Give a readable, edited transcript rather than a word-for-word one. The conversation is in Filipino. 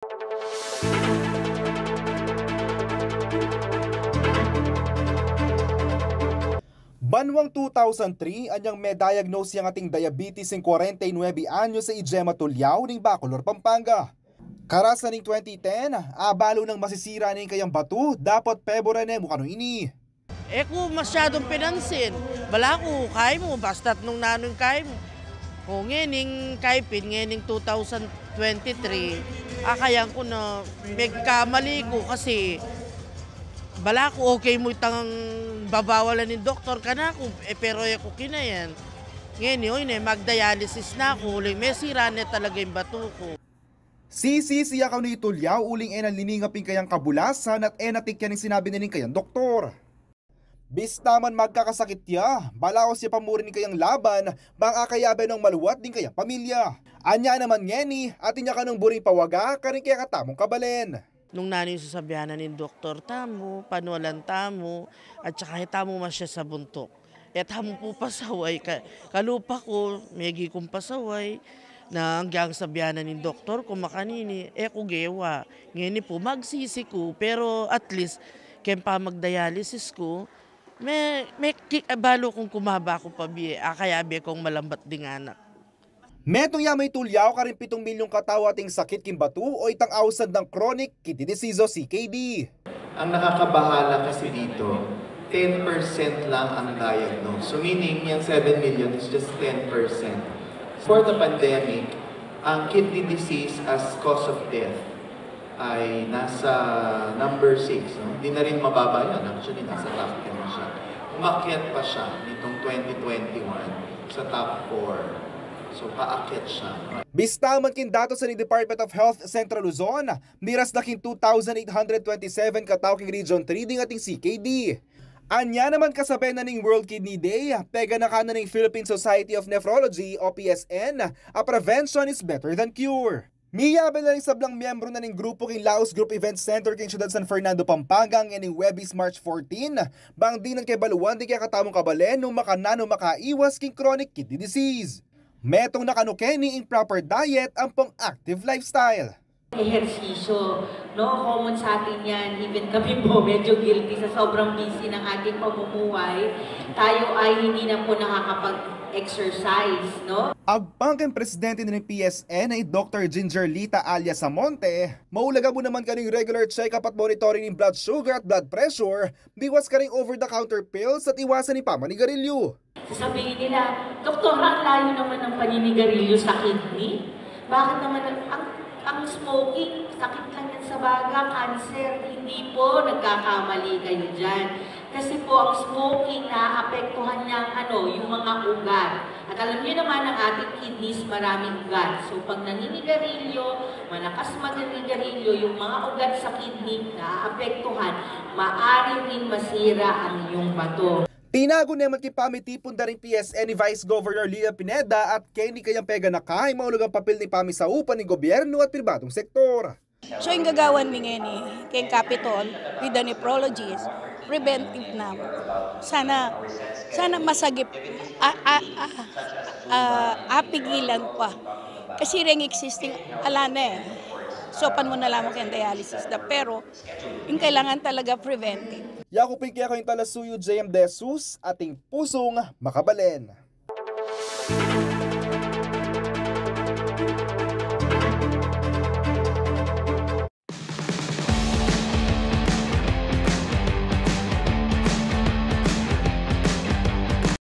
Banwang 2003, anyang may diagnose yung ating diabetes ng 49 anyos sa Ijema Tulyao ng Bacolor, Pampanga. Karasan ng 2010, abalo ng masisira ng kayang batu, dapat pebora na mukha ini. Kung masyadong pinansin, bala ko, kaya mo, basta't nung nanong kaya mo. Kung ngening kaipin, ngening 2023, kaya ko na magkamali ko kasi bala ko okay mo itang babawalan ni doktor ka na ako, pero ako kinayan. Ngayon, mag-dialysis na ako, uling may sira na talaga yung bato ko. Siya ka ni Tulyao, uling liningapin kayang kabulasan at natik yan yung sinabi na kayang doktor. Bistaman magkakasakit ya, balaos siya pamurin kayang laban, bang akayabe ng maluwat din kayang pamilya. Anya naman ngeni, atin niya ka ng buring pawaga, karing kaya katamong kabalen. Nung nanay yung sasabihan na ni doktor, tamo, panualan tamo, at saka tamo mas siya sa buntok. Tamo po pasaway, kalupa ko, megi kong pasaway, na hanggang sabihan na ni doktor, kung makanini, ko gewa. Ngayon po, magsisi ko, pero at least, kaya pa mag-dialysis ko, may balo kong kumaba ko pa biye, kaya biye kong malambat ding anak. Metong yamay Tulyao ka rin 7 milyong katawa ating sakit kimbatu o itang awsad ng chronic kidney disease o CKD. Ang nakakabahala kasi dito, 10% lang ang diagnose. So meaning, yung 7 million is just 10%. For the pandemic, ang kidney disease as cause of death ay nasa number 6. No? Hindi na rin mababa yan. Actually, nasa top 10 na siya. Umakyat pa siya nitong 2021 sa top 4. So, paakyat siya. Bistaman kin dato sa ni Department of Health Central Luzon, miras na kin 2,827 katawking Region 3 ding ating CKD. Anya naman kasabay na ning World Kidney Day, pega na kanan ng Philippine Society of Nephrology o PSN, a prevention is better than cure. Miyabe na rin sablang miyembro na ning grupo king Laos Group Event Center king Ciudad San Fernando, Pampanga ng Webis March 14, bang di ng kay baluan di kaya katamong kabalen nung makanano makaiwas king chronic kidney disease. Metong nakanukeni improper diet ang pang-active lifestyle. Ehersisyo, no? Common sa atin yan. Even kami po medyo guilty sa sobrang busy ng ating pamumuhay. Tayo ay hindi na po nakakapag-exercise, no? Agpangkin presidente ng PSN ay Dr. Gingerlita alias Samonte, maulaga mo naman kaning regular check-up at monitoring ng blood sugar at blood pressure, biwas ka ring over-the-counter pills at iwasan ni pamanigarilyo. Sasabihin nila, doktor, ang layo naman ng paninigarilyo sa kidney. Bakit naman ang smoking, sakit lang yan sa baga, cancer, hindi po, nagkakamali kayo dyan. Kasi po ang smoking naapektuhan niyang yung mga ugat. At alam niyo naman ang ating kidneys maraming ugat. So pag naninigarilyo, malakas maninigarilyo, yung mga ugat sa kidney naapektuhan, maaari rin masira ang iyong bato. Tinago naman kipamitipon da rin PSN ni Vice Governor Lea Pineda at Kenny kayang pega na kahay maulugang papel ni Pami sa upan ng gobyerno at pribadong sektor. So yung gagawan ni kay Capitol with the nephrologist, preventive na. Sana masagip, apigilan pa. Kasi ring existing, ala na So pan mo na lamang kayong dialysis na. Pero yung kailangan talaga preventive. Yakupin kaya kayong talasuyo JM De Jesus, ating pusong makabalen.